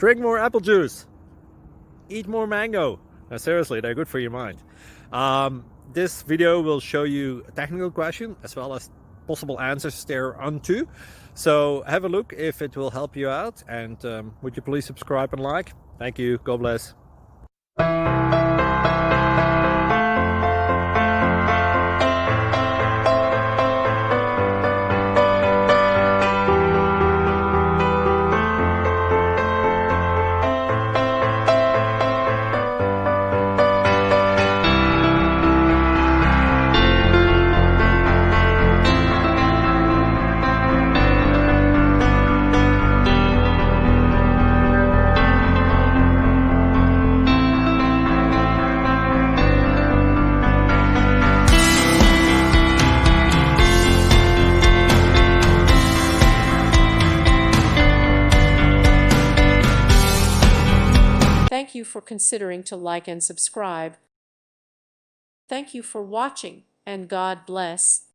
Drink more apple juice. Eat more mango. No, seriously, they're good for your mind. This video will show you a technical question as well as possible answers thereunto. So have a look if it will help you out, and would you please subscribe and like? Thank you. God bless. Thank you for considering to like and subscribe. Thank you for watching, and God bless.